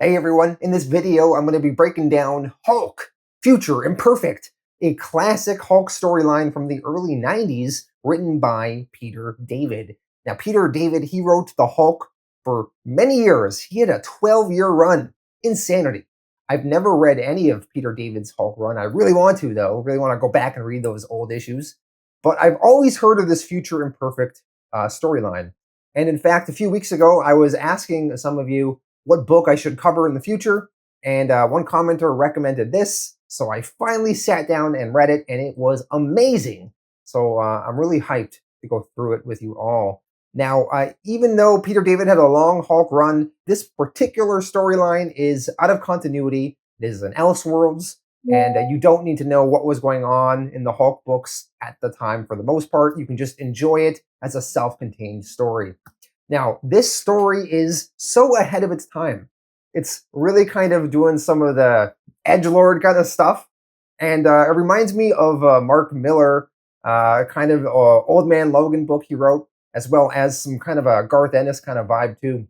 Hey everyone, in this video I'm going to be breaking down Hulk, Future Imperfect, a classic Hulk storyline from the early 90s written by Peter David. Now Peter David, he wrote the Hulk for many years. He had a 12-year run. Insanity. I've never read any of Peter David's Hulk run. I really want to though. Really want to go back and read those old issues. But I've always heard of this Future Imperfect storyline. And in fact, a few weeks ago, I was asking some of you what book I should cover in the future, and one commenter recommended this, so I finally sat down and read it, and it was amazing. So I'm really hyped to go through it with you all. Now, even though Peter David had a long Hulk run, this particular storyline is out of continuity. It is an Elseworlds, and you don't need to know what was going on in the Hulk books at the time for the most part. You can just enjoy it as a self-contained story. Now, this story is so ahead of its time. It's really kind of doing some of the edgelord kind of stuff. And it reminds me of Mark Miller, kind of Old Man Logan book he wrote, as well as some kind of a Garth Ennis kind of vibe too.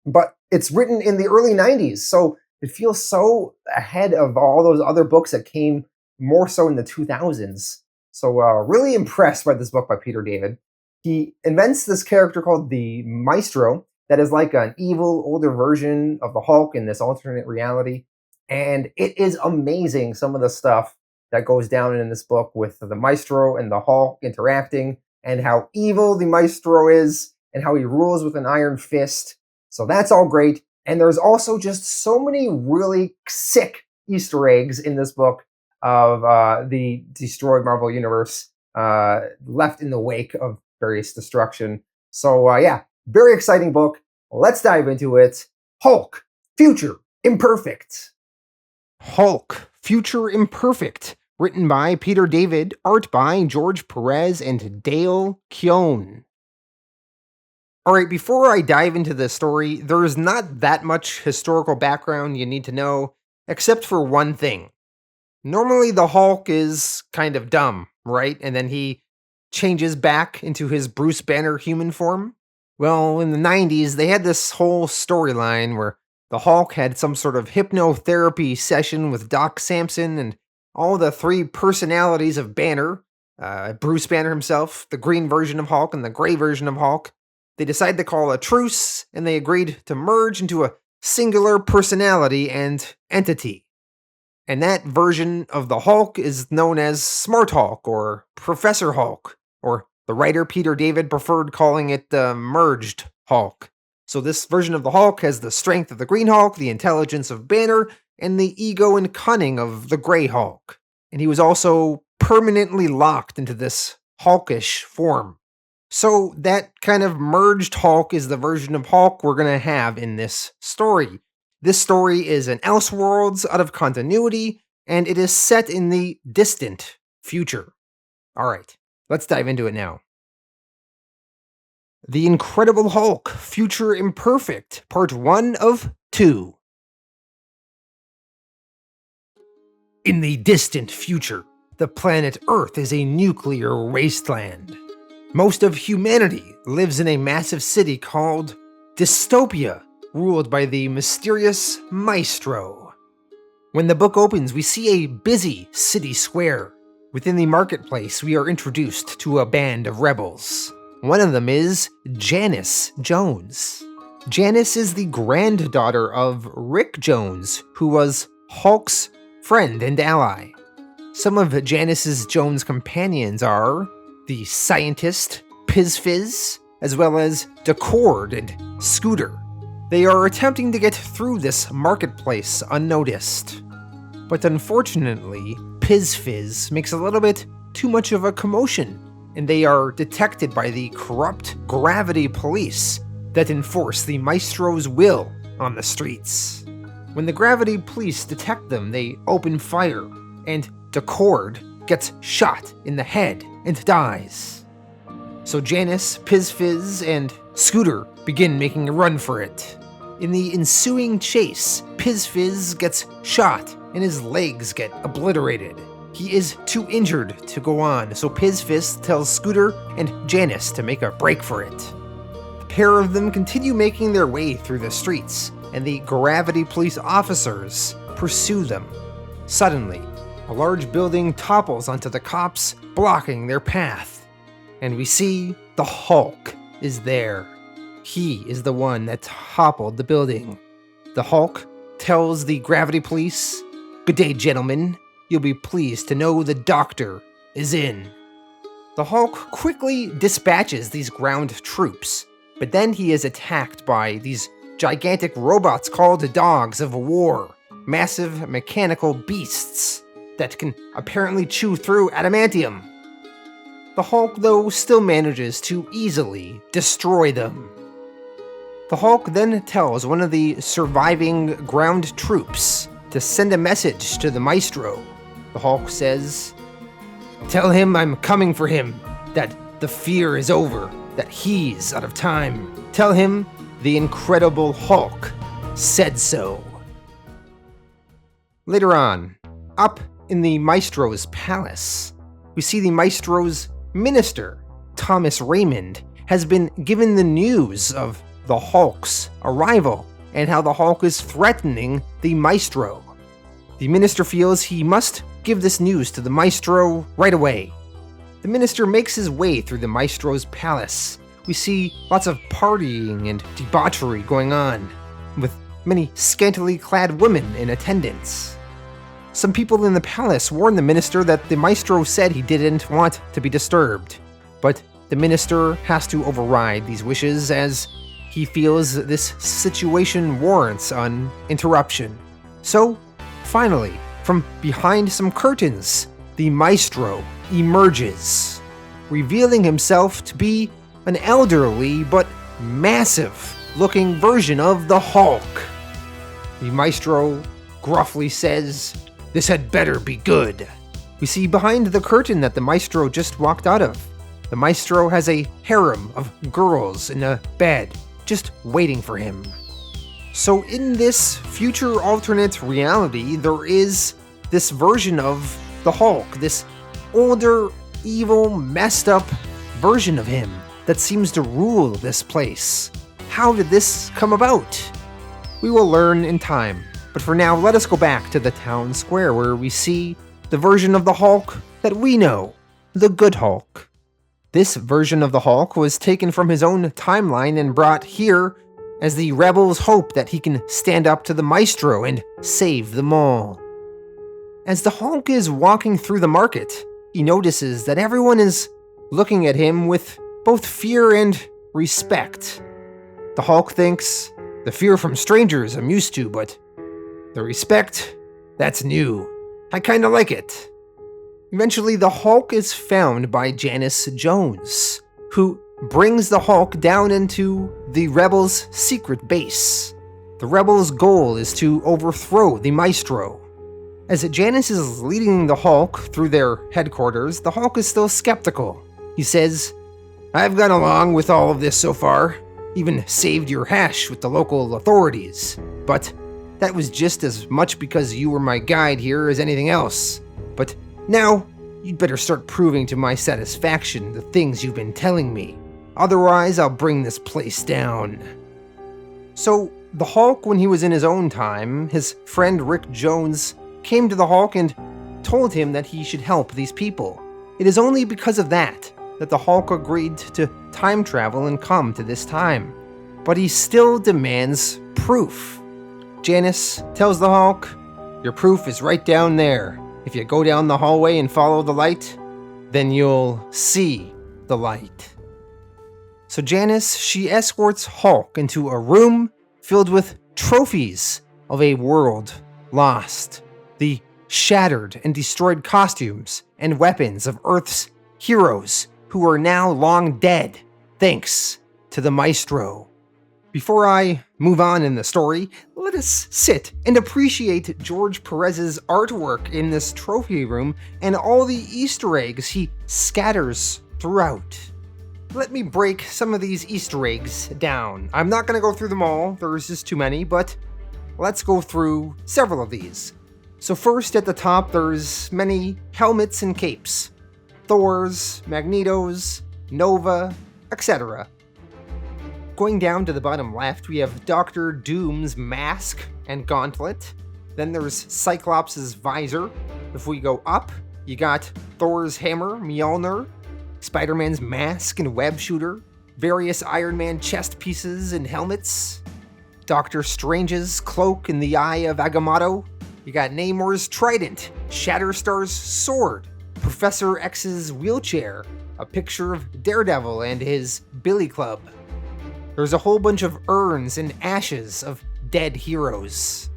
But it's written in the early 90s, so it feels so ahead of all those other books that came more so in the 2000s. So really impressed by this book by Peter David. He invents this character called the Maestro that is like an evil older version of the Hulk in this alternate reality. And it is amazing, some of the stuff that goes down in this book with the Maestro and the Hulk interacting, and how evil the Maestro is, and how he rules with an iron fist. So that's all great. And there's also just so many really sick Easter eggs in this book of the destroyed Marvel Universe left in the wake of various destruction. So yeah, very exciting book. Let's dive into it. Hulk, Future Imperfect. Hulk, Future Imperfect, written by Peter David, art by George Perez and Dale Keown. Alright, before I dive into the story, there's not that much historical background you need to know, except for one thing. Normally the Hulk is kind of dumb, right? And then he changes back into his Bruce Banner human form. Well, in the 90s, they had this whole storyline where the Hulk had some sort of hypnotherapy session with Doc Samson and all the three personalities of Banner, Bruce Banner himself, the green version of Hulk, and the gray version of Hulk. They decided to call a truce, and they agreed to merge into a singular personality and entity. And that version of the Hulk is known as Smart Hulk, or Professor Hulk, or the writer Peter David preferred calling it the Merged Hulk. So this version of the Hulk has the strength of the Green Hulk, the intelligence of Banner, and the ego and cunning of the Gray Hulk. And he was also permanently locked into this Hulkish form. So that kind of merged Hulk is the version of Hulk we're going to have in this story. This story is an Elseworlds out of continuity, and it is set in the distant future. Alright, let's dive into it now. The Incredible Hulk, Future Imperfect, Part 1 of 2. In the distant future, the planet Earth is a nuclear wasteland. Most of humanity lives in a massive city called Dystopia, ruled by the mysterious Maestro. When the book opens, we see a busy city square. Within the marketplace, we are introduced to a band of rebels. One of them is Janice Jones. Janice is the granddaughter of Rick Jones, who was Hulk's friend and ally. Some of Janice's Jones' companions are the scientist Pizfizz, as well as Decord and Scooter. They are attempting to get through this marketplace unnoticed. But unfortunately, Pizfizz makes a little bit too much of a commotion, and they are detected by the corrupt Gravity Police that enforce the Maestro's will on the streets. When the Gravity Police detect them, they open fire, and Decord gets shot in the head and dies. So Janice, Pizfizz, and Scooter begin making a run for it. In the ensuing chase, Pizfizz gets shot and his legs get obliterated. He is too injured to go on, so Pizfizz tells Scooter and Janice to make a break for it. The pair of them continue making their way through the streets, and the gravity police officers pursue them. Suddenly, a large building topples onto the cops, blocking their path. And we see the Hulk is there. He is the one that toppled the building. The Hulk tells the gravity police, "Good day, gentlemen. You'll be pleased to know the doctor is in." The Hulk quickly dispatches these ground troops, but then he is attacked by these gigantic robots called Dogs of War, massive mechanical beasts that can apparently chew through adamantium. The Hulk, though, still manages to easily destroy them. The Hulk then tells one of the surviving ground troops to send a message to the Maestro. The Hulk says, "Tell him I'm coming for him, that the fear is over, that he's out of time. Tell him the Incredible Hulk said so." Later on, up in the Maestro's palace, we see the Maestro's minister, Thomas Raymond, has been given the news of the Hulk's arrival and how the Hulk is threatening the Maestro. The minister feels he must give this news to the Maestro right away. The minister makes his way through the Maestro's palace. We see lots of partying and debauchery going on, with many scantily clad women in attendance. Some people in the palace warn the minister that the Maestro said he didn't want to be disturbed, but the minister has to override these wishes as he feels this situation warrants an interruption. So, finally, from behind some curtains, the Maestro emerges, revealing himself to be an elderly but massive-looking version of the Hulk. The Maestro gruffly says, "This had better be good." We see behind the curtain that the Maestro just walked out of. The Maestro has a harem of girls in a bed, just waiting for him. So in this future alternate reality, there is this version of the Hulk, this older, evil, messed up version of him that seems to rule this place. How did this come about? We will learn in time, but for now, let us go back to the town square where we see the version of the Hulk that we know, the Good Hulk. This version of the Hulk was taken from his own timeline and brought here as the rebels hope that he can stand up to the Maestro and save them all. As the Hulk is walking through the market, he notices that everyone is looking at him with both fear and respect. The Hulk thinks, the fear from strangers I'm used to, but the respect, that's new. I kinda like it. Eventually, the Hulk is found by Janice Jones, who brings the Hulk down into the Rebels' secret base. The Rebels' goal is to overthrow the Maestro. As Janice is leading the Hulk through their headquarters, the Hulk is still skeptical. He says, "I've gone along with all of this so far, even saved your hash with the local authorities, but that was just as much because you were my guide here as anything else. But now, you'd better start proving to my satisfaction the things you've been telling me. Otherwise, I'll bring this place down." So, the Hulk, when he was in his own time, his friend Rick Jones came to the Hulk and told him that he should help these people. It is only because of that the Hulk agreed to time travel and come to this time. But he still demands proof. Janice tells the Hulk, "Your proof is right down there. If you go down the hallway and follow the light, then you'll see the light." So Janice, she escorts Hulk into a room filled with trophies of a world lost. The shattered and destroyed costumes and weapons of Earth's heroes who are now long dead, thanks to the Maestro. Before I move on in the story, let us sit and appreciate George Perez's artwork in this trophy room and all the Easter eggs he scatters throughout. Let me break some of these Easter eggs down. I'm not going to go through them all, there's just too many, but let's go through several of these. So first at the top, there's many helmets and capes. Thor's, Magneto's, Nova, etc. Going down to the bottom left, we have Dr. Doom's mask and gauntlet. Then there's Cyclops' visor. If we go up, you got Thor's hammer, Mjolnir, Spider-Man's mask and web shooter, various Iron Man chest pieces and helmets, Doctor Strange's cloak and the Eye of Agamotto. You got Namor's trident, Shatterstar's sword, Professor X's wheelchair, a picture of Daredevil and his billy club. There's a whole bunch of urns and ashes of dead heroes.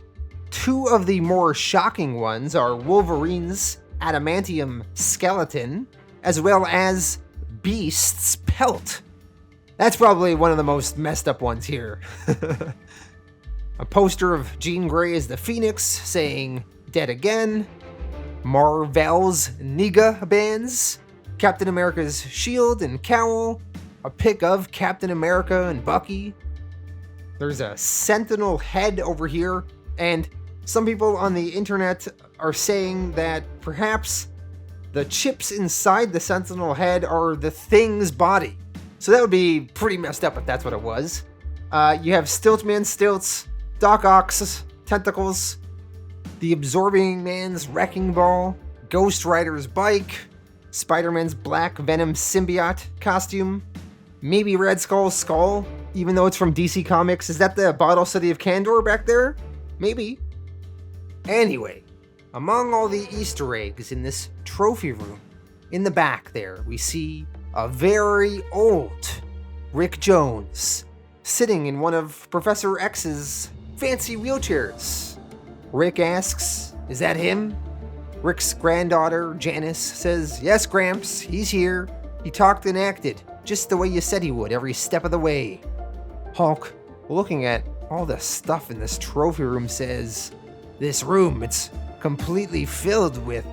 Two of the more shocking ones are Wolverine's adamantium skeleton, as well as Beast's pelt. That's probably one of the most messed up ones here. A poster of Jean Grey as the Phoenix saying, "Dead again." Marvel's Niga bands, Captain America's shield and cowl, a pic of Captain America and Bucky. There's a Sentinel head over here, and some people on the internet are saying that perhaps the chips inside the Sentinel head are the Thing's body. So that would be pretty messed up if that's what it was. You have Stiltman's stilts, Doc Ock's tentacles, the Absorbing Man's wrecking ball, Ghost Rider's bike, Spider-Man's black Venom symbiote costume, maybe Red Skull's skull, even though it's from DC Comics. Is that the Bottle City of Kandor back there? Maybe. Anyway, among all the Easter eggs in this trophy room, in the back there, we see a very old Rick Jones sitting in one of Professor X's fancy wheelchairs. Rick asks, "Is that him?" Rick's granddaughter, Janice, says, "Yes, Gramps, he's here. He talked and acted just the way you said he would every step of the way." Hulk, looking at all the stuff in this trophy room, says, "This room, it's completely filled with..."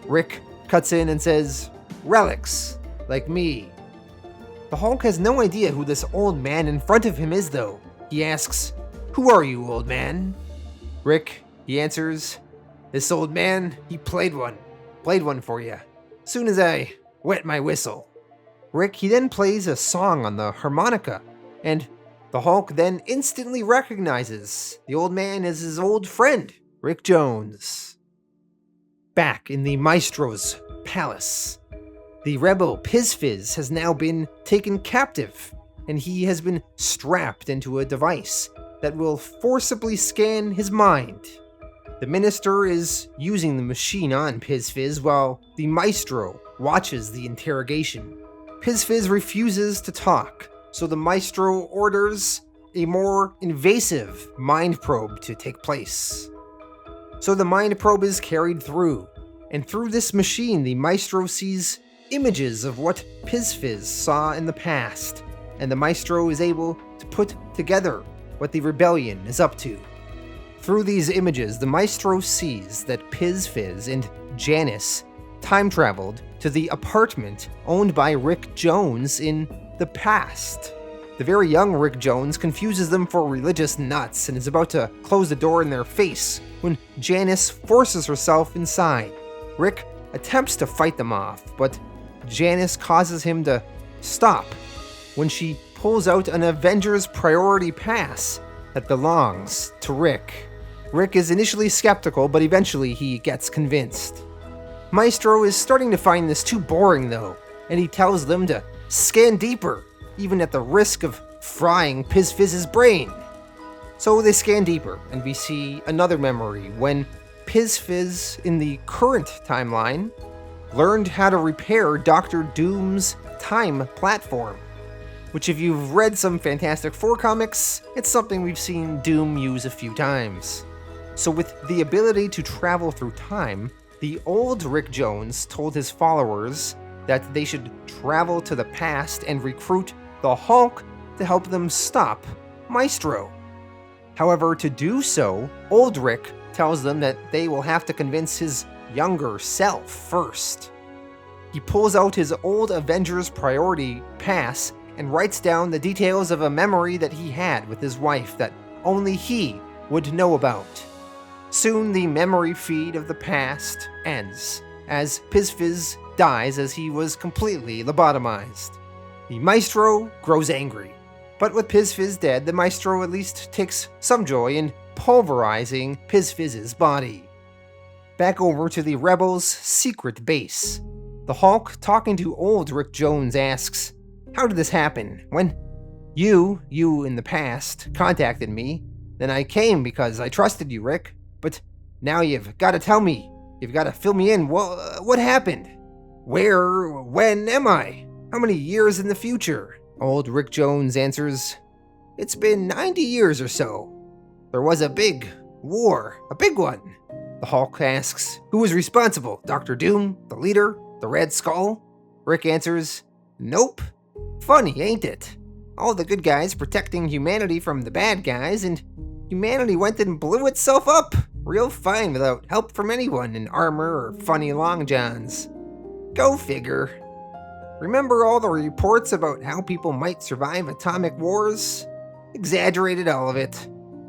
Rick cuts in and says, "Relics, like me." The Hulk has no idea who this old man in front of him is, though. He asks, "Who are you, old man?" Rick, he answers, "This old man, he played one for you, soon as I wet my whistle." Rick, he then plays a song on the harmonica, and the Hulk then instantly recognizes the old man as his old friend, Rick Jones. Back in the Maestro's palace, the rebel Pizfiz has now been taken captive, and he has been strapped into a device that will forcibly scan his mind. The minister is using the machine on Pizfiz while the Maestro watches the interrogation. Pizfiz refuses to talk, so the Maestro orders a more invasive mind probe to take place. So the mind probe is carried through, and through this machine the Maestro sees images of what Pizfiz saw in the past, and the Maestro is able to put together what the rebellion is up to. Through these images, the Maestro sees that Pizfiz and Janice time-traveled to the apartment owned by Rick Jones in the past. The very young Rick Jones confuses them for religious nuts and is about to close the door in their face when Janice forces herself inside. Rick attempts to fight them off, but Janice causes him to stop when she pulls out an Avengers Priority Pass that belongs to Rick. Rick is initially skeptical, but eventually he gets convinced. Maestro is starting to find this too boring though, and he tells them to scan deeper, even at the risk of frying Pizfiz's brain. So they scan deeper, and we see another memory when Pizfiz, in the current timeline, learned how to repair Dr. Doom's time platform. Which, if you've read some Fantastic Four comics, it's something we've seen Doom use a few times. So with the ability to travel through time, the old Rick Jones told his followers that they should travel to the past and recruit the Hulk to help them stop Maestro. However, to do so, old Rick tells them that they will have to convince his younger self first. He pulls out his old Avengers Priority Pass and writes down the details of a memory that he had with his wife that only he would know about. Soon the memory feed of the past ends, as Pizfiz dies as he was completely lobotomized. The Maestro grows angry. But with Piz-Fizz dead, the Maestro at least takes some joy in pulverizing Piz-Fizz's body. Back over to the Rebels' secret base. The Hulk, talking to old Rick Jones, asks, "How did this happen? When you in the past, contacted me, then I came because I trusted you, Rick. But now you've got to tell me. You've got to fill me in. What happened? When am I? How many years in the future?" Old Rick Jones answers, "It's been 90 years or so. There was a big war, a big one." The Hulk asks, "Who was responsible? Dr. Doom? The leader? The Red Skull?" Rick answers, "Nope. Funny, ain't it? All the good guys protecting humanity from the bad guys, and humanity went and blew itself up real fine without help from anyone in armor or funny long johns. Go figure. Remember all the reports about how people might survive atomic wars? Exaggerated all of it.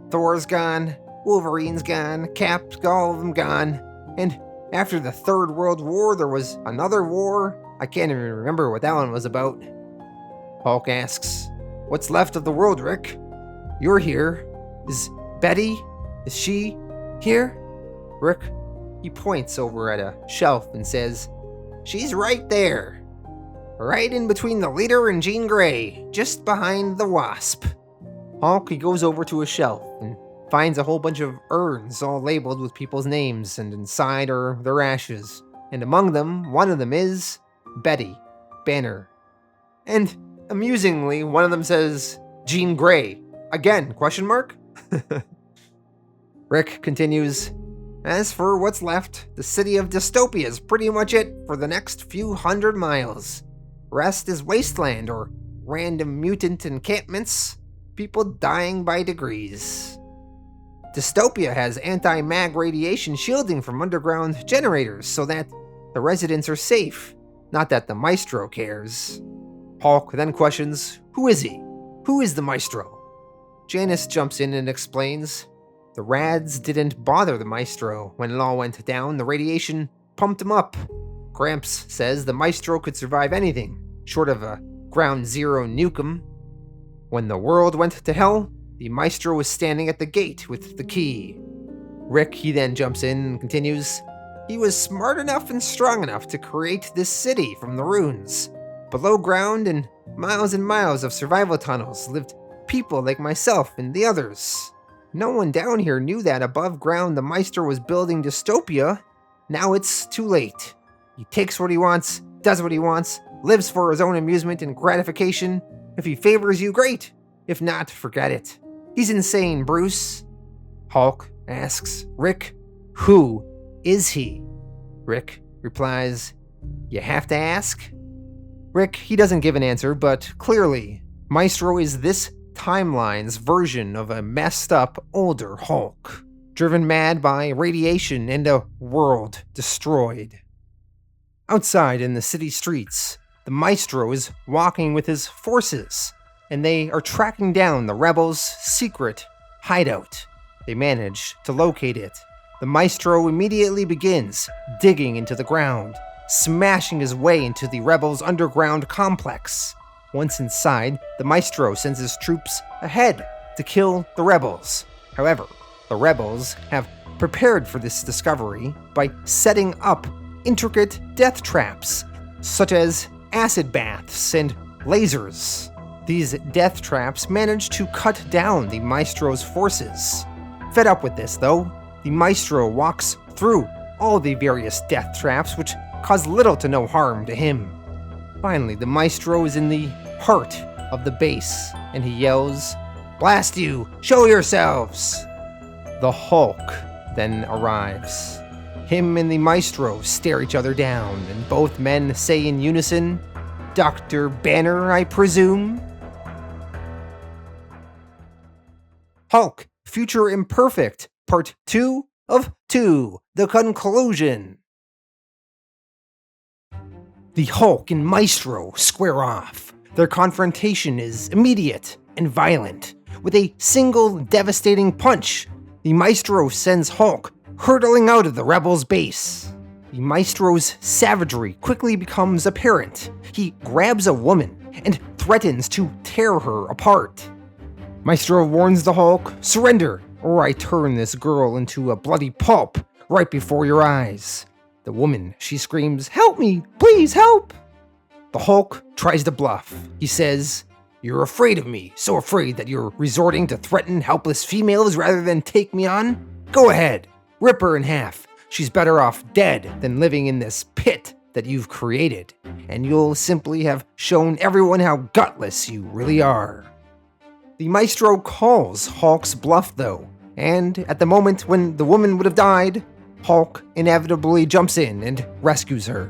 Thor's gone, Wolverine's gone, Cap's all of them gone, and after the Third World War there was another war. I can't even remember what that one was about." Hulk asks, "What's left of the world, Rick? You're here. Is Betty? Is she here?" Rick, he points over at a shelf and says, "She's right there. Right in between the leader and Jean Grey, just behind the Wasp." Hulk, he goes over to a shelf and finds a whole bunch of urns all labeled with people's names, and inside are their ashes. And among them, one of them is Betty Banner. And amusingly, one of them says, "Jean Grey. Again, question mark?" Rick continues, "As for what's left, the city of Dystopia is pretty much it for the next few hundred miles. Rest is wasteland or random mutant encampments, people dying by degrees. Dystopia has anti-mag radiation shielding from underground generators so that the residents are safe, not that the Maestro cares." Hulk then questions, "Who is he? Who is the Maestro?" Janice jumps in and explains, "The Rads didn't bother the Maestro when it all went down. The radiation pumped him up. Gramps says the Maestro could survive anything, short of a ground zero nukem. When the world went to hell, the Maestro was standing at the gate with the key." Rick, he then jumps in and continues, "He was smart enough and strong enough to create this city from the ruins. Below ground and miles of survival tunnels lived people like myself and the others. No one down here knew that above ground the Maestro was building Dystopia. Now it's too late. He takes what he wants, does what he wants, lives for his own amusement and gratification. If he favors you, great. If not, forget it. He's insane, Bruce." Hulk asks Rick, "Who is he?" Rick replies, "You have to ask?" Rick, he doesn't give an answer, but clearly, Maestro is this timeline's version of a messed up older Hulk, driven mad by radiation and a world destroyed. Outside in the city streets, the Maestro is walking with his forces, and they are tracking down the rebels' secret hideout. They manage to locate it. The Maestro immediately begins digging into the ground, smashing his way into the rebels' underground complex. Once inside, the Maestro sends his troops ahead to kill the rebels. However, the rebels have prepared for this discovery by setting up intricate death traps, such as acid baths and lasers. These death traps manage to cut down the Maestro's forces. Fed up with this, though, the Maestro walks through all the various death traps, which cause little to no harm to him. Finally, the Maestro is in the heart of the base, and he yells, "Blast you! Show yourselves!" The Hulk then arrives. Him and the Maestro stare each other down, and both men say in unison, "Dr. Banner, I presume?" Hulk, Future Imperfect, Part 2 of 2, the conclusion. The Hulk and Maestro square off. Their confrontation is immediate and violent. With a single devastating punch, the Maestro sends Hulk hurtling out of the rebels' base. The Maestro's savagery quickly becomes apparent. He grabs a woman and threatens to tear her apart. Maestro warns the Hulk, "Surrender, or I turn this girl into a bloody pulp right before your eyes." The woman, she screams, "Help me, please help!" The Hulk tries to bluff. He says, "You're afraid of me, so afraid that you're resorting to threaten helpless females rather than take me on? Go ahead, rip her in half. She's better off dead than living in this pit that you've created, and you'll simply have shown everyone how gutless you really are." The Maestro calls Hulk's bluff though, and at the moment when the woman would have died, Hulk inevitably jumps in and rescues her.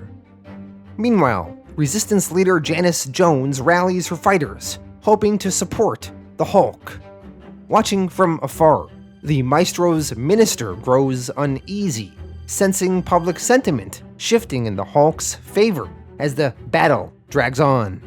Meanwhile, Resistance leader Janice Jones rallies her fighters, hoping to support the Hulk. Watching from afar, the Maestro's minister grows uneasy, sensing public sentiment shifting in the Hulk's favor as the battle drags on.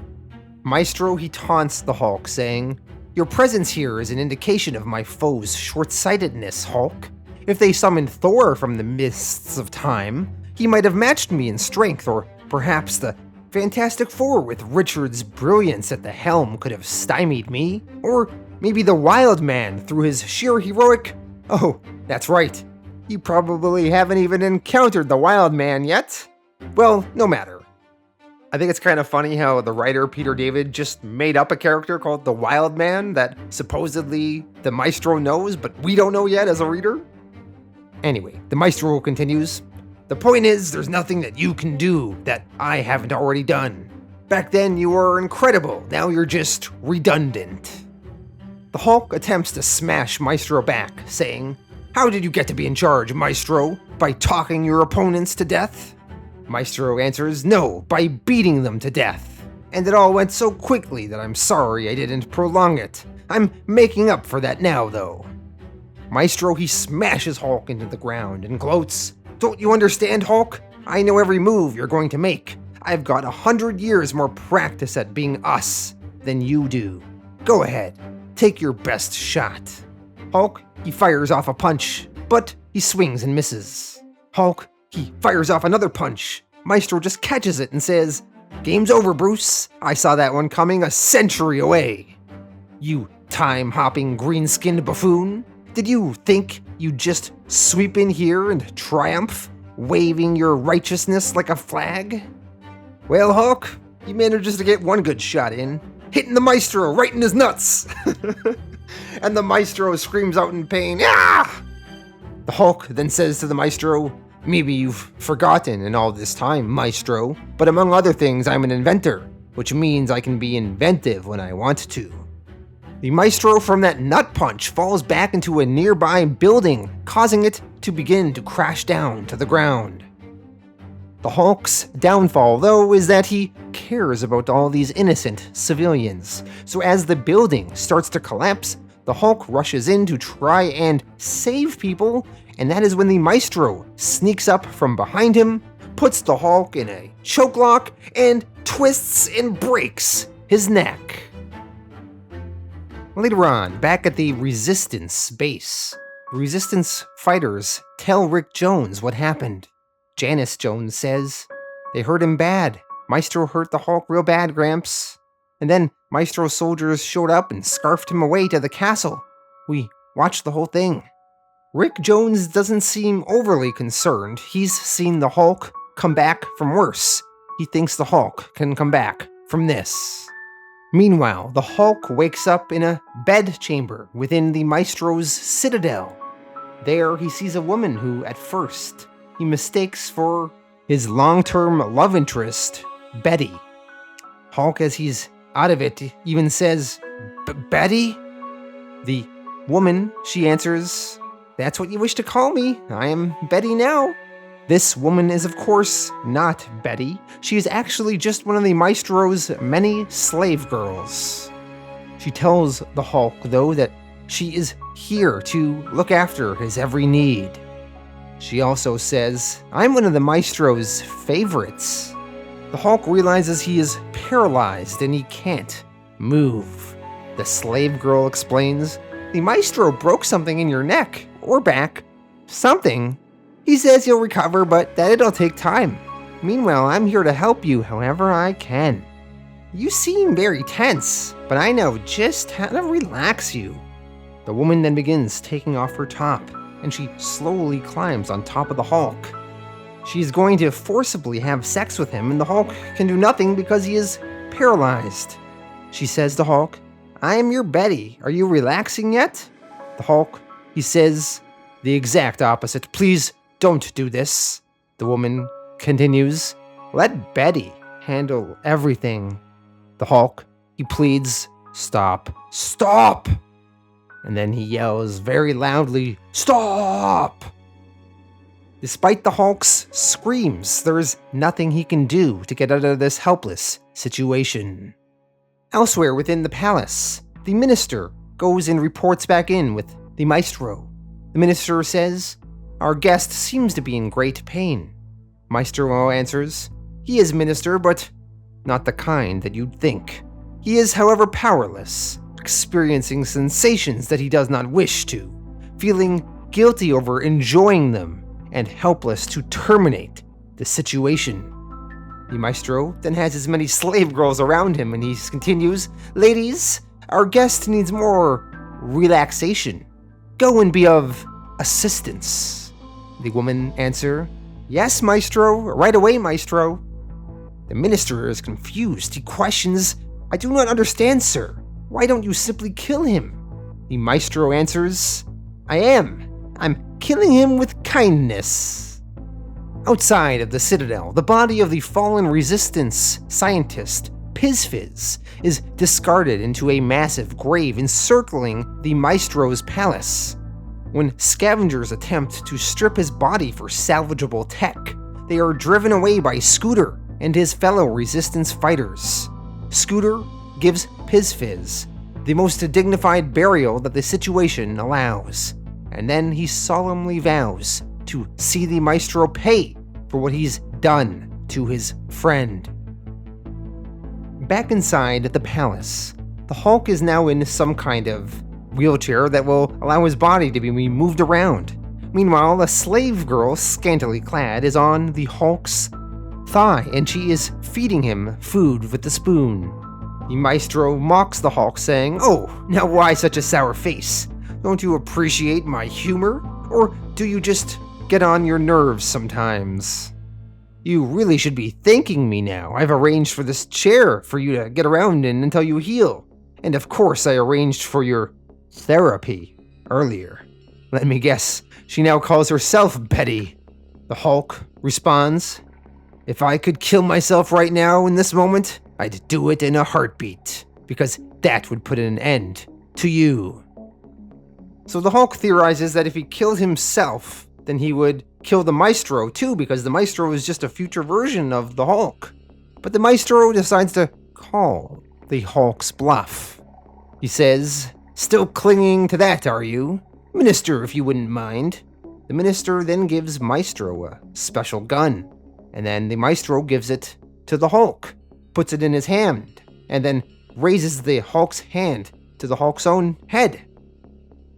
Maestro, he taunts the Hulk, saying, "Your presence here is an indication of my foes' short-sightedness, Hulk. If they summoned Thor from the mists of time, he might have matched me in strength, or perhaps the Fantastic Four with Richard's brilliance at the helm could have stymied me, or maybe the Wild Man through his sheer heroic... Oh, that's right. You probably haven't even encountered the Wild Man yet. Well, no matter. I think it's kind of funny how the writer Peter David just made up a character called the Wild Man that supposedly the Maestro knows, but we don't know yet as a reader. Anyway, the Maestro continues, "The point is, there's nothing that you can do that I haven't already done. Back then you were incredible, now you're just redundant." The Hulk attempts to smash Maestro back, saying, "How did you get to be in charge, Maestro? By talking your opponents to death?" Maestro answers, "No, by beating them to death. And it all went so quickly that I'm sorry I didn't prolong it. I'm making up for that now, though." Maestro, he smashes Hulk into the ground and gloats, "Don't you understand, Hulk? I know every move you're going to make. I've got 100 years more practice at being us than you do. Go ahead, take your best shot." Hulk, he fires off a punch, but he swings and misses. Hulk, he fires off another punch. Maestro just catches it and says, "Game's over, Bruce. I saw that one coming a century away. You time-hopping green-skinned buffoon. Did you think you'd just sweep in here and triumph, waving your righteousness like a flag? Well, Hulk, he manages to get one good shot in, hitting the Maestro right in his nuts." And the Maestro screams out in pain, "Ah!" The Hulk then says to the Maestro, "Maybe you've forgotten in all this time, Maestro, but among other things, I'm an inventor, which means I can be inventive when I want to." The Maestro from that nut punch falls back into a nearby building, causing it to begin to crash down to the ground. The Hulk's downfall, though, is that he cares about all these innocent civilians. So as the building starts to collapse, the Hulk rushes in to try and save people, and that is when the Maestro sneaks up from behind him, puts the Hulk in a chokelock, and twists and breaks his neck. Later on, back at the Resistance base, Resistance fighters tell Rick Jones what happened. Janice Jones says, "They hurt him bad. Maestro hurt the Hulk real bad, Gramps. And then Maestro soldiers showed up and scarfed him away to the castle. We watched the whole thing." Rick Jones doesn't seem overly concerned. He's seen the Hulk come back from worse. He thinks the Hulk can come back from this. Meanwhile, the Hulk wakes up in a bed chamber within the Maestro's citadel. There, he sees a woman who, at first, he mistakes for his long-term love interest, Betty. Hulk, as he's out of it, even says, "Betty?" The woman, she answers, "That's what you wish to call me. I am Betty now." This woman is, of course, not Betty. She is actually just one of the Maestro's many slave girls. She tells the Hulk, though, that she is here to look after his every need. She also says, "I'm one of the Maestro's favorites." The Hulk realizes he is paralyzed and he can't move. The slave girl explains, "The Maestro broke something in your neck, or back. Something. He says you'll recover, but that it'll take time. Meanwhile, I'm here to help you however I can." You seem very tense, but I know just how to relax you. The woman then begins taking off her top, and she slowly climbs on top of the Hulk. She is going to forcibly have sex with him, and the Hulk can do nothing because he is paralyzed. She says to Hulk, "I am your Betty. Are you relaxing yet?" The Hulk, he says the exact opposite. "Please don't do this." The woman continues, "Let Betty handle everything." The Hulk, he pleads, "Stop, stop!" And then he yells very loudly, "Stop!" Despite the Hulk's screams, there is nothing he can do to get out of this helpless situation. Elsewhere within the palace, the minister goes and reports back in with the Maestro. The minister says, "Our guest seems to be in great pain." Maestro answers, "He is minister, but not the kind that you'd think. He is, however, powerless, experiencing sensations that he does not wish to, feeling guilty over enjoying them, and helpless to terminate the situation." The Maestro then has as many slave girls around him, and he continues, "Ladies, our guest needs more relaxation. Go and be of assistance." The women answer, "Yes, Maestro, right away, Maestro." The minister is confused. He questions, "I do not understand, sir. Why don't you simply kill him?" The Maestro answers, I'm killing him with kindness." Outside of the citadel, the body of the fallen resistance scientist, Perez, is discarded into a massive grave encircling the Maestro's palace. When scavengers attempt to strip his body for salvageable tech, they are driven away by Scooter and his fellow resistance fighters. Scooter gives Perez the most dignified burial that the situation allows, and then he solemnly vows to see the Maestro pay for what he's done to his friend. Back inside the palace, the Hulk is now in some kind of wheelchair that will allow his body to be moved around. Meanwhile, a slave girl, scantily clad, is on the Hulk's thigh, and she is feeding him food with the spoon. The Maestro mocks the Hulk, saying, "Oh, now why such a sour face? Don't you appreciate my humor? Or do you just get on your nerves sometimes? You really should be thanking me now. I've arranged for this chair for you to get around in until you heal. And of course I arranged for your therapy earlier." Let me guess, she now calls herself Betty. The Hulk responds, "If I could kill myself right now in this moment, I'd do it in a heartbeat, because that would put an end to you." So the Hulk theorizes that if he killed himself, then he would kill the Maestro too, because the Maestro is just a future version of the Hulk. But the Maestro decides to call the Hulk's bluff. He says, "Still clinging to that, are you? Minister, if you wouldn't mind." The minister then gives Maestro a special gun, and then the Maestro gives it to the Hulk, puts it in his hand, and then raises the Hulk's hand to the Hulk's own head,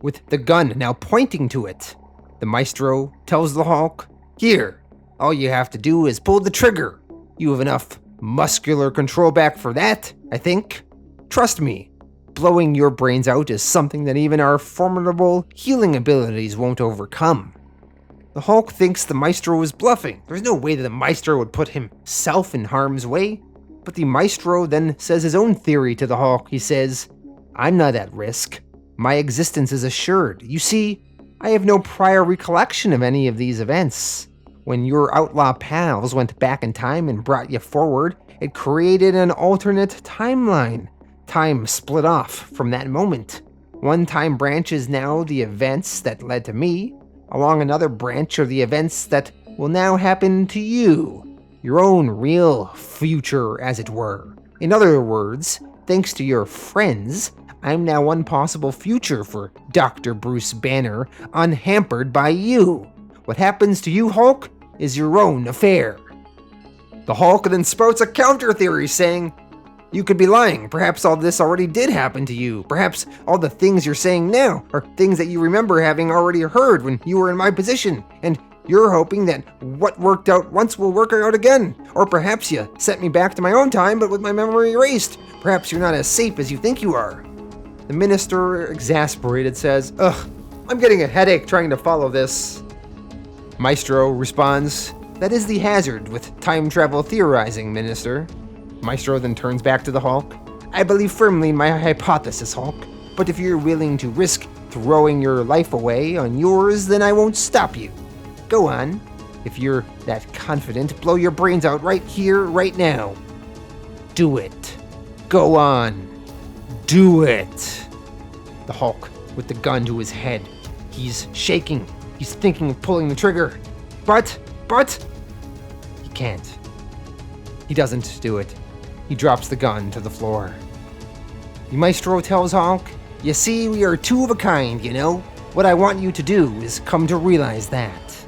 with the gun now pointing to it. The Maestro tells the Hulk, "Here, all you have to do is pull the trigger. You have enough muscular control back for that, I think. Trust me, blowing your brains out is something that even our formidable healing abilities won't overcome." The Hulk thinks the Maestro is bluffing. There's no way that the Maestro would put himself in harm's way. But the Maestro then says his own theory to the Hulk. He says, "I'm not at risk. My existence is assured. You see, I have no prior recollection of any of these events. When your outlaw pals went back in time and brought you forward, it created an alternate timeline. Time split off from that moment. One time branch is now the events that led to me. Along another branch are the events that will now happen to you. Your own real future, as it were. In other words, thanks to your friends, I'm now one possible future for Dr. Bruce Banner, unhampered by you. What happens to you, Hulk, is your own affair." The Hulk then spouts a counter theory, saying, "You could be lying. Perhaps all this already did happen to you. Perhaps all the things you're saying now are things that you remember having already heard when you were in my position. And You're hoping that what worked out once will work out again. Or perhaps you sent me back to my own time, but with my memory erased. Perhaps you're not as safe as you think you are. The minister, exasperated, says, Ugh, I'm getting a headache trying to follow this. Maestro responds, That is the hazard with time travel theorizing, Minister. Maestro then turns back to the Hulk. I believe firmly in my hypothesis, Hulk, but if you're willing to risk throwing your life away on yours, then I won't stop you. Go on. If you're that confident, blow your brains out right here, right now. Do it. Go on. Do it. The Hulk, with the gun to his head. He's shaking. He's thinking of pulling the trigger. But, he can't. He doesn't do it. He drops the gun to the floor. The Maestro tells Hulk, You see, we are two of a kind, you know? What I want you to do is come to realize that.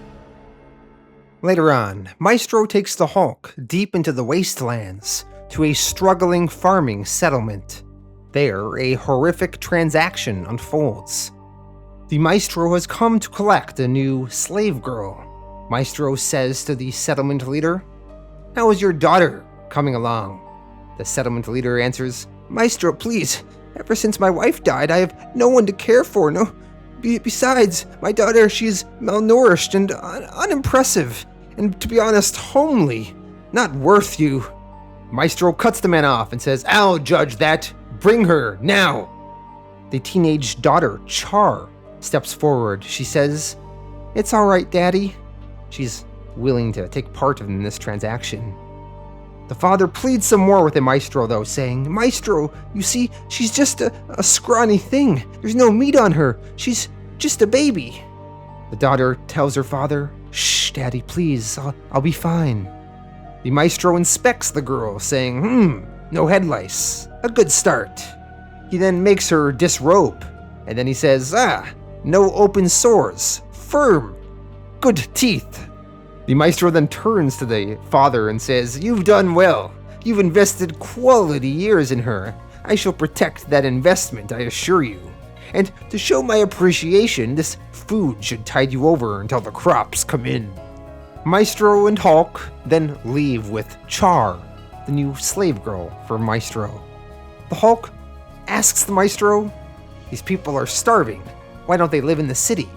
Later on, Maestro takes the Hulk deep into the wastelands to a struggling farming settlement. There, a horrific transaction unfolds. The Maestro has come to collect a new slave girl. Maestro says to the settlement leader, How is your daughter coming along? The settlement leader answers, Maestro, please, ever since my wife died, I have no one to care for. Besides, my daughter, she's malnourished and unimpressive, and to be honest, homely. Not worth you. Maestro cuts the man off and says, I'll judge that. Bring her, now. The teenage daughter, Char, steps forward. She says, It's all right, Daddy. She's willing to take part in this transaction. The father pleads some more with the Maestro, though, saying, Maestro, you see, she's just a scrawny thing. There's no meat on her. She's just a baby. The daughter tells her father, Shh, Daddy, please, I'll be fine. The Maestro inspects the girl, saying, no head lice. A good start. He then makes her disrobe, and then he says, no open sores. Firm. Good teeth. The Maestro then turns to the father and says, You've done well. You've invested quality years in her. I shall protect that investment, I assure you. And to show my appreciation, this food should tide you over until the crops come in. Maestro and Hulk then leave with Char, the new slave girl for Maestro. The Hulk asks the Maestro, These people are starving. Why don't they live in the city?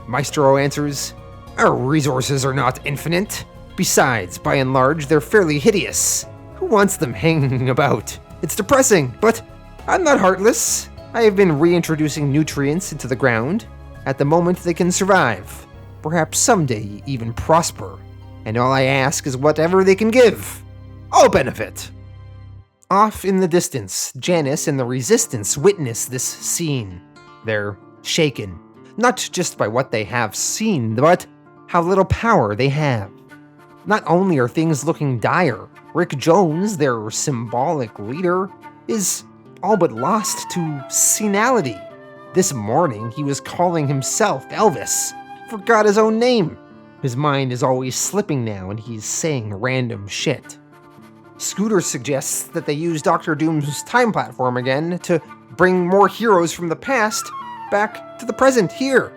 Maestro answers, Our resources are not infinite. Besides, by and large, they're fairly hideous. Who wants them hanging about? It's depressing, but I'm not heartless. I have been reintroducing nutrients into the ground. At the moment, they can survive. Perhaps someday even prosper. And all I ask is whatever they can give. I'll benefit. Off in the distance, Janice and the Resistance witness this scene. They're shaken, not just by what they have seen, but how little power they have. Not only are things looking dire, Rick Jones, their symbolic leader, is all but lost to senility. This morning, he was calling himself Elvis. Forgot his own name. His mind is always slipping now, and he's saying random shit. Scooter suggests that they use Dr. Doom's time platform again to bring more heroes from the past back to the present here.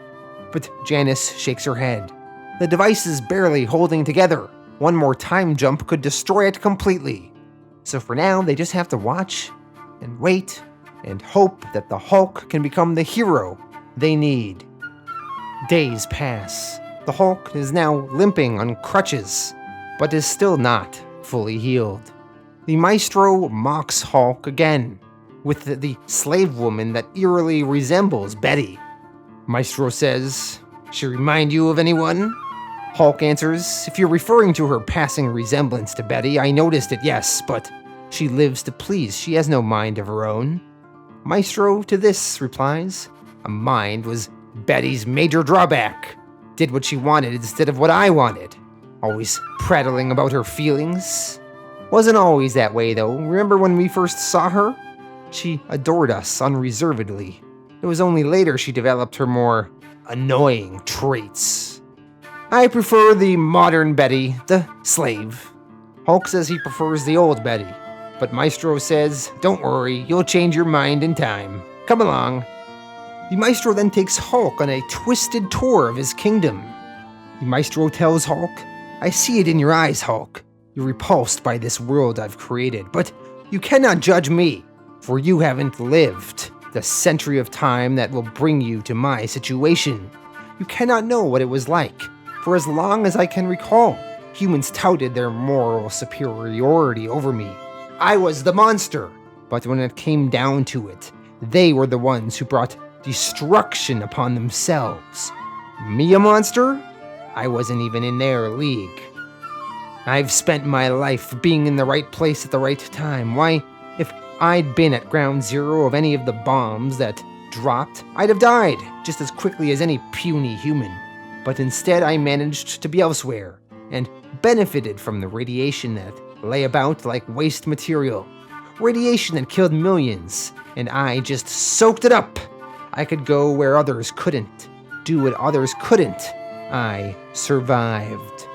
But Janice shakes her head. The device is barely holding together. One more time jump could destroy it completely. So for now, they just have to watch and wait and hope that the Hulk can become the hero they need. Days pass. The Hulk is now limping on crutches, but is still not fully healed. The Maestro mocks Hulk again, with the slave woman that eerily resembles Betty. Maestro says, She remind you of anyone? Hulk answers, If you're referring to her passing resemblance to Betty, I noticed it, yes, but she lives to please. She has no mind of her own. Maestro to this replies, A mind was Betty's major drawback. Did what she wanted instead of what I wanted. Always prattling about her feelings. Wasn't always that way, though. Remember when we first saw her? She adored us unreservedly. It was only later she developed her more annoying traits. I prefer the modern Betty, the slave. Hulk says he prefers the old Betty, but Maestro says, Don't worry, you'll change your mind in time. Come along. The Maestro then takes Hulk on a twisted tour of his kingdom. The The Maestro tells Hulk, "I see it in your eyes, Hulk. You're repulsed by this world I've created, but you cannot judge me, for you haven't lived the century of time that will bring you to my situation. You cannot know what it was like, for as long as I can recall, humans touted their moral superiority over me. I was the monster, but when it came down to it, they were the ones who brought destruction upon themselves. Me a monster? I wasn't even in their league. I've spent my life being in the right place at the right time. Why, if I'd been at ground zero of any of the bombs that dropped, I'd have died just as quickly as any puny human. But instead I managed to be elsewhere, and benefited from the radiation that lay about like waste material. Radiation that killed millions, and I just soaked it up. I could go where others couldn't, do what others couldn't. I survived."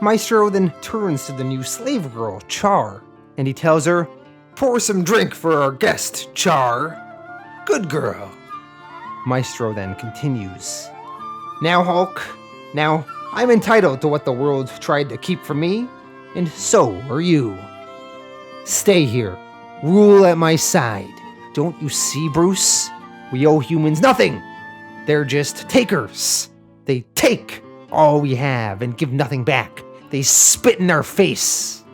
Maestro then turns to the new slave girl, Char, and he tells her, "Pour some drink for our guest, Char. Good girl." Maestro then continues, "Now, Hulk, now I'm entitled to what the world tried to keep from me, and so are you. Stay here, rule at my side. Don't you see, Bruce? We owe humans nothing. They're just takers. They take all we have and give nothing back. They spit in our face."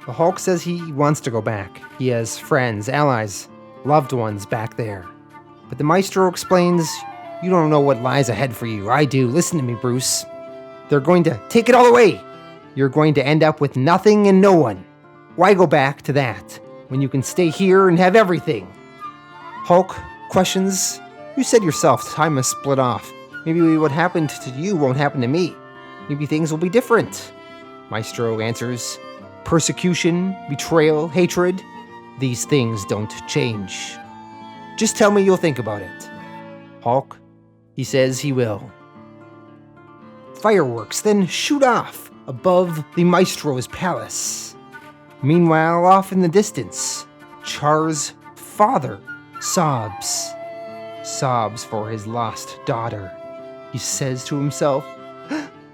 The Hulk says he wants to go back. He has friends, allies, loved ones back there. But the Maestro explains, "You don't know what lies ahead for you. I do. Listen to me, Bruce. They're going to take it all away. You're going to end up with nothing and no one. Why go back to that when you can stay here and have everything?" Hulk questions, "You said yourself time has split off. Maybe what happened to you won't happen to me. Maybe things will be different." Maestro answers, "Persecution, betrayal, hatred, these things don't change. Just tell me you'll think about it." Hulk, he says he will. Fireworks then shoot off above the Maestro's palace. Meanwhile, off in the distance, Char's father sobs for his lost daughter. He says to himself,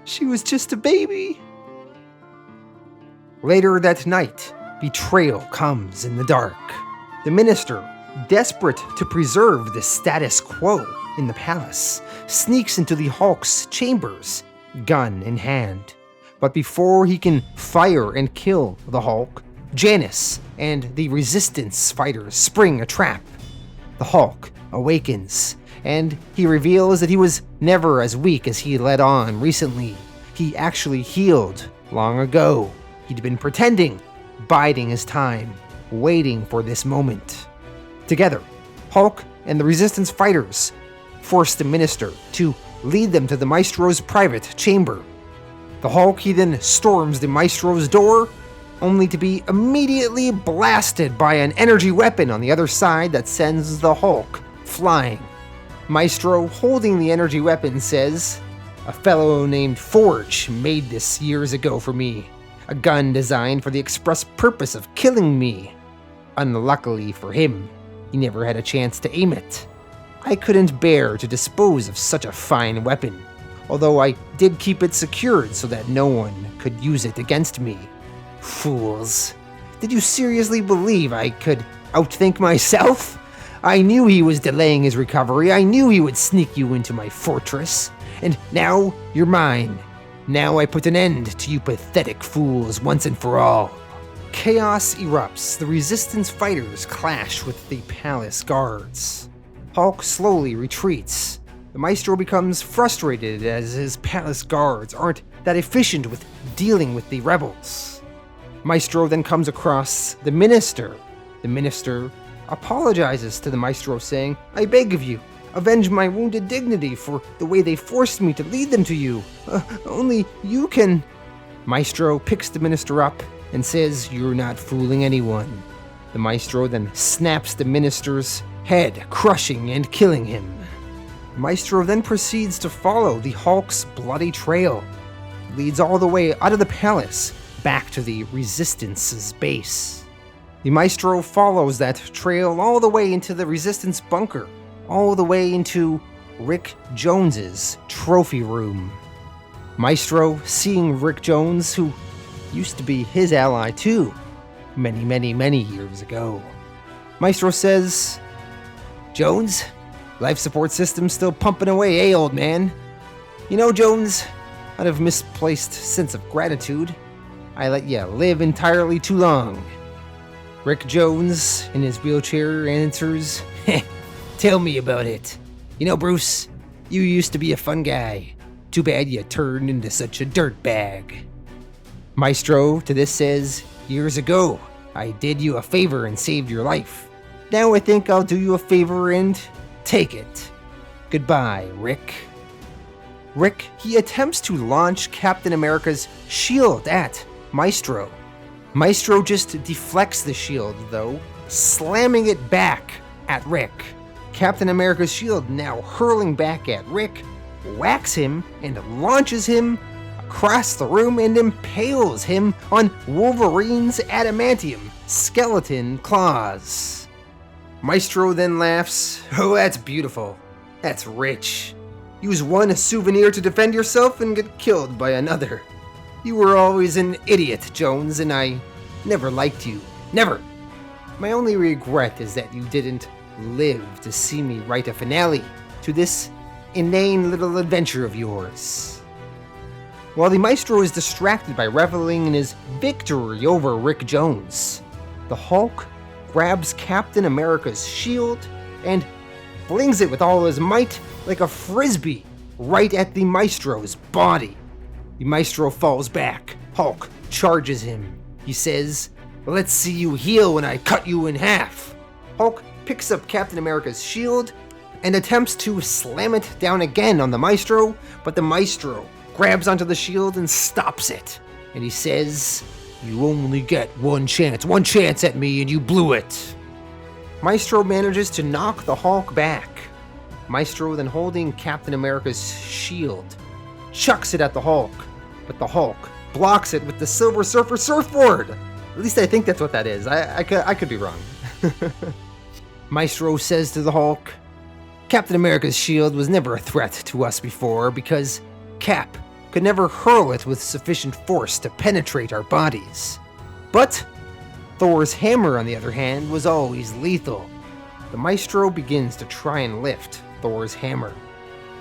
"She was just a baby." Later that night, betrayal comes in the dark. The minister, desperate to preserve the status quo in the palace, sneaks into the Hulk's chambers, gun in hand. But before he can fire and kill the Hulk, Janice and the resistance fighters spring a trap. The Hulk awakens, and he reveals that he was never as weak as he let on recently. He actually healed long ago. He'd been pretending, biding his time, waiting for this moment. Together, Hulk and the resistance fighters force the minister to lead them to the Maestro's private chamber. The Hulk, he then storms the Maestro's door, only to be immediately blasted by an energy weapon on the other side that sends the Hulk flying. Maestro, holding the energy weapon, says, "A fellow named Forge made this years ago for me. A gun designed for the express purpose of killing me. Unluckily for him, he never had a chance to aim it. I couldn't bear to dispose of such a fine weapon, although I did keep it secured so that no one could use it against me. Fools. Did you seriously believe I could outthink myself? I knew he was delaying his recovery. I knew he would sneak you into my fortress. And now you're mine. Now I put an end to you pathetic fools once and for all." Chaos erupts. The resistance fighters clash with the palace guards. Hulk slowly retreats. The Maestro becomes frustrated as his palace guards aren't that efficient with dealing with the rebels. Maestro then comes across the minister. The minister apologizes to the Maestro, saying, "I beg of you, avenge my wounded dignity for the way they forced me to lead them to you. Only you can..." Maestro picks the minister up and says, "You're not fooling anyone." The Maestro then snaps the minister's head, crushing and killing him. Maestro then proceeds to follow the Hulk's bloody trail. It leads all the way out of the palace, back to the Resistance's base. The Maestro follows that trail all the way into the Resistance bunker, all the way into Rick Jones's trophy room. Maestro, seeing Rick Jones, who used to be his ally too, many years ago. Maestro says, "Jones, life support system's still pumping away, old man? You know, Jones, out of misplaced sense of gratitude, I let you live entirely too long." Rick Jones, in his wheelchair, answers, "Tell me about it. You know, Bruce, you used to be a fun guy. Too bad you turned into such a dirtbag." Maestro to this says, "Years ago, I did you a favor and saved your life. Now I think I'll do you a favor and take it. Goodbye, Rick." Rick, he attempts to launch Captain America's shield at Maestro. Maestro just deflects the shield, though, slamming it back at Rick. Captain America's shield, now hurling back at Rick, whacks him and launches him across the room and impales him on Wolverine's adamantium skeleton claws. Maestro then laughs, "Oh, that's beautiful. That's rich. Use one souvenir to defend yourself and get killed by another. You were always an idiot, Jones, and I never liked you. Never. My only regret is that you didn't live to see me write a finale to this inane little adventure of yours." While the Maestro is distracted by reveling in his victory over Rick Jones, the Hulk grabs Captain America's shield and flings it with all his might like a frisbee right at the Maestro's body. The Maestro falls back. Hulk charges him. He says, "Let's see you heal when I cut you in half." Hulk picks up Captain America's shield and attempts to slam it down again on the Maestro, but the Maestro grabs onto the shield and stops it. And he says, "You only get one chance at me, and you blew it." Maestro manages to knock the Hulk back. Maestro, then holding Captain America's shield, chucks it at the Hulk, but the Hulk blocks it with the Silver Surfer surfboard. At least I think that's what that is. I could be wrong. Maestro says to the Hulk, "Captain America's shield was never a threat to us before because Cap could never hurl it with sufficient force to penetrate our bodies. But Thor's hammer, on the other hand, was always lethal." The Maestro begins to try and lift Thor's hammer.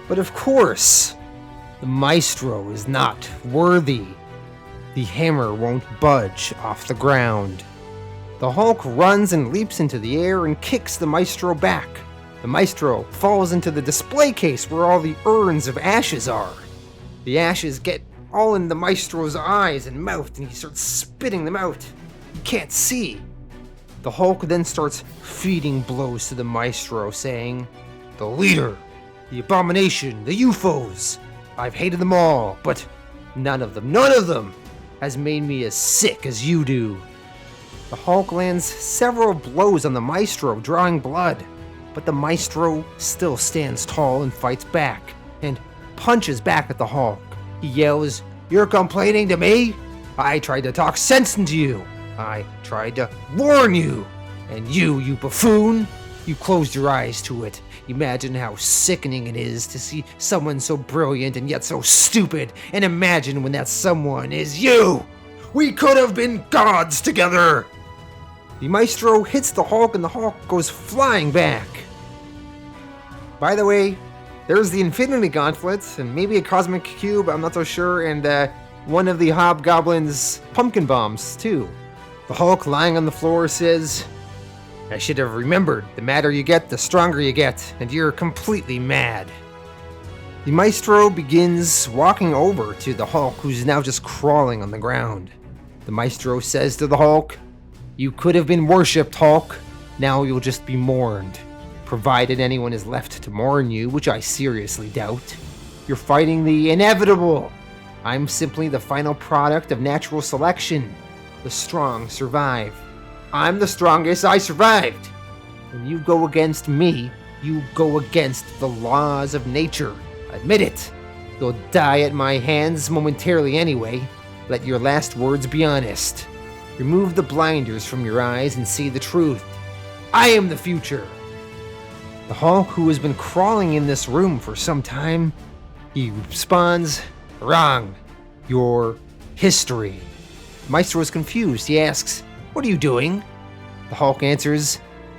But of course, the Maestro is not worthy. The hammer won't budge off the ground. The Hulk runs and leaps into the air and kicks the Maestro back. The Maestro falls into the display case where all the urns of ashes are. The ashes get all in the Maestro's eyes and mouth, and he starts spitting them out. He can't see. The Hulk then starts feeding blows to the Maestro, saying, "The leader, the abomination, the UFOs. I've hated them all, but none of them has made me as sick as you do." The Hulk lands several blows on the Maestro, drawing blood, but the Maestro still stands tall and fights back, and punches back at the Hulk. He yells, "You're complaining to me? I tried to talk sense into you. I tried to warn you. And you buffoon, you closed your eyes to it. Imagine how sickening it is to see someone so brilliant and yet so stupid, and imagine when that someone is you. We could have been gods together." The Maestro hits the Hulk and the Hulk goes flying back. By the way, there's the Infinity Gauntlet and maybe a Cosmic Cube, I'm not so sure, and one of the Hobgoblin's pumpkin bombs too. The Hulk, lying on the floor, says, "I should have remembered, the madder you get, the stronger you get, and you're completely mad." The Maestro begins walking over to the Hulk, who's now just crawling on the ground. The Maestro says to the Hulk, "You could have been worshipped, Hulk. Now you'll just be mourned. Provided anyone is left to mourn you, which I seriously doubt. You're fighting the inevitable. I'm simply the final product of natural selection. The strong survive. I'm the strongest, I survived. When you go against me, you go against the laws of nature. Admit it. You'll die at my hands momentarily anyway. Let your last words be honest. Remove the blinders from your eyes and see the truth. I am the future." The Hulk, who has been crawling in this room for some time, he responds, Wrong. Your history. Maestro is confused. He asks, "What are you doing?" The Hulk answers,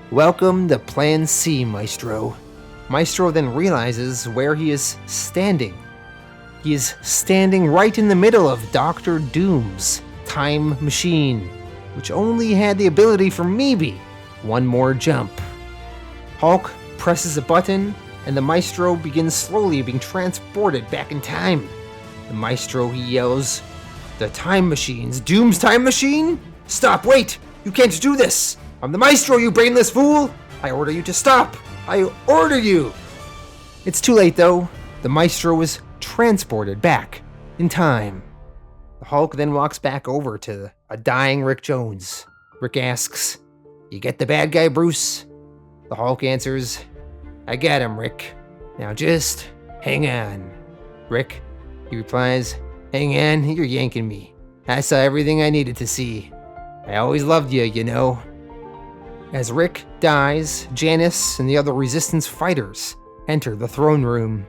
"Welcome to Plan C, Maestro." Maestro then realizes where he is standing. He is standing right in the middle of Dr. Doom's time machine, which only had the ability for maybe one more jump. Hulk presses a button, and the Maestro begins slowly being transported back in time. The Maestro, he yells, "The time machine's Doom's time machine? Stop, wait! You can't do this! I'm the Maestro, you brainless fool! I order you to stop! I order you!" It's too late, though. The Maestro is transported back in time. The Hulk then walks back over to a dying Rick Jones. Rick asks, "You get the bad guy, Bruce?" The Hulk answers, "I got him, Rick. Now just hang on." Rick, he replies, "Hang on, you're yanking me. I saw everything I needed to see. I always loved you, you know." As Rick dies, Janice and the other Resistance fighters enter the throne room.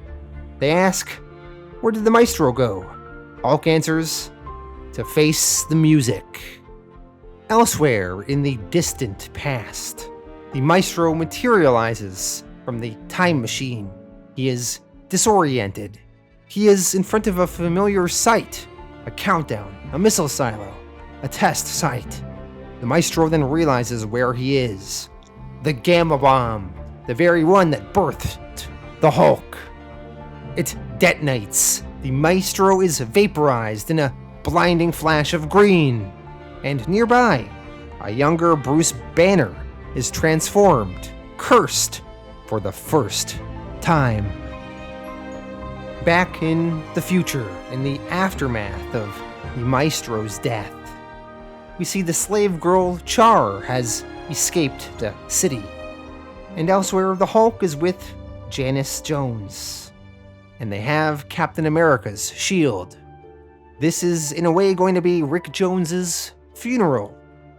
They ask, "Where did the Maestro go?" Hulk answers, "To face the music." Elsewhere in the distant past, the Maestro materializes from the time machine. He is disoriented. He is in front of a familiar sight, a countdown, a missile silo, a test site. The Maestro then realizes where he is. The Gamma Bomb, the very one that birthed the Hulk. It detonates. The Maestro is vaporized in a blinding flash of green. And nearby, a younger Bruce Banner is transformed, cursed, for the first time. Back in the future, in the aftermath of the Maestro's death, we see the slave girl Char has escaped the city. And elsewhere, the Hulk is with Janice Jones. And they have Captain America's shield. This is, in a way, going to be Rick Jones's funeral.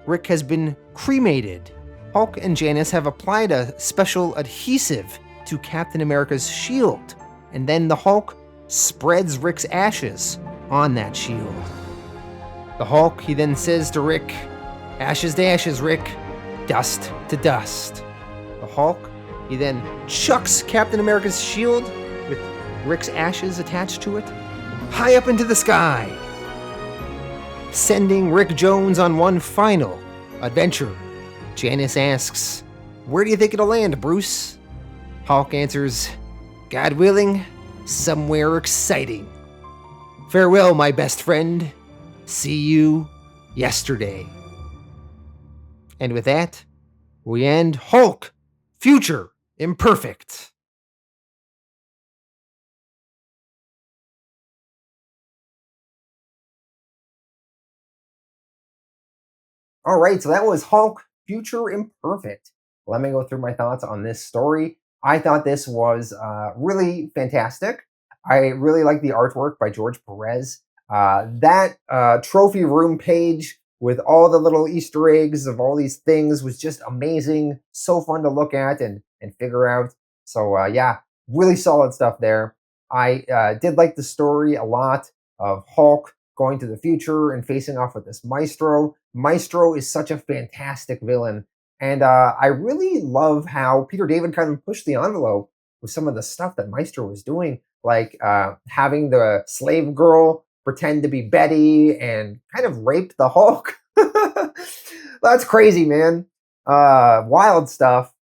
Rick has been cremated. Hulk and Janice have applied a special adhesive to Captain America's shield. And then the Hulk spreads Rick's ashes on that shield. The Hulk, he then says to Rick, "Ashes to ashes, Rick. Dust to dust." The Hulk, he then chucks Captain America's shield with Rick's ashes attached to it high up into the sky, sending Rick Jones on one final adventure. Janice asks, "Where do you think it'll land, Bruce?" Hulk answers, "God willing, somewhere exciting. Farewell, my best friend. See you yesterday." And with that, we end Hulk, Future Imperfect. All right, so that was Hulk, Future Imperfect. Let me go through my thoughts on this story. I thought this was really fantastic. I really like the artwork by George Perez. That trophy room page with all the little Easter eggs of all these things was just amazing. So fun to look at and figure out. So yeah, really solid stuff there. I did like the story a lot of Hulk going to the future and facing off with this Maestro. Maestro is such a fantastic villain. And I really love how Peter David kind of pushed the envelope with some of the stuff that Maestro was doing, like having the slave girl pretend to be Betty and kind of rape the Hulk. That's crazy, man. Wild stuff.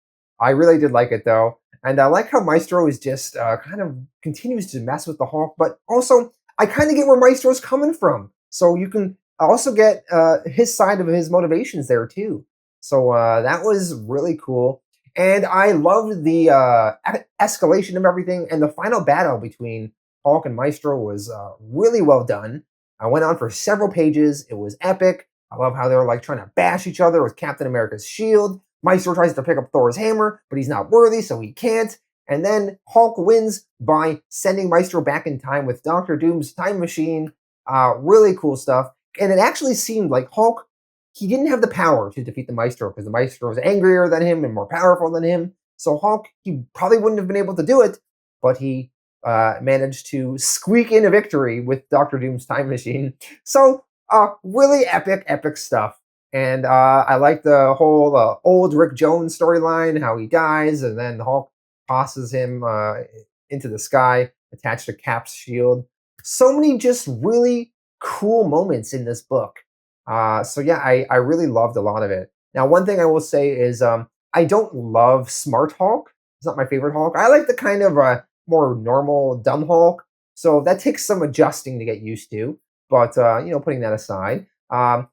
I really did like it, though. And I like how Maestro is just kind of continues to mess with the Hulk, but also I kind of get where Maestro's coming from. So you can also get his side of his motivations there, too. So that was really cool. And I loved the escalation of everything. And the final battle between Hulk and Maestro was really well done. I went on for several pages. It was epic. I love how they were like trying to bash each other with Captain America's shield. Maestro tries to pick up Thor's hammer, but he's not worthy, so he can't. And then Hulk wins by sending Maestro back in time with Dr. Doom's time machine. Really cool stuff. And it actually seemed like Hulk, he didn't have the power to defeat the Maestro because the Maestro was angrier than him and more powerful than him. So Hulk, he probably wouldn't have been able to do it, but he managed to squeak in a victory with Doctor Doom's time machine. So, really epic stuff. And I like the whole old Rick Jones storyline, how he dies, and then the Hulk tosses him into the sky, attached to Cap's shield. So many just really cool moments in this book. So yeah, I really loved a lot of it. Now, one thing I will say is I don't love Smart Hulk. It's not my favorite Hulk. I like the kind of more normal dumb Hulk. So that takes some adjusting to get used to. But putting that aside,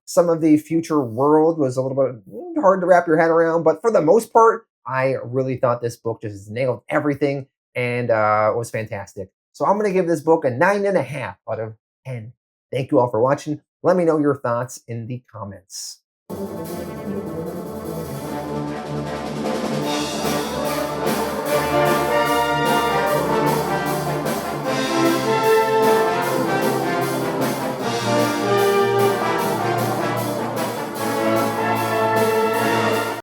some of the future world was a little bit hard to wrap your head around. But for the most part, I really thought this book just nailed everything and was fantastic. So I'm going to give this book a 9.5 out of 10. Thank you all for watching. Let me know your thoughts in the comments.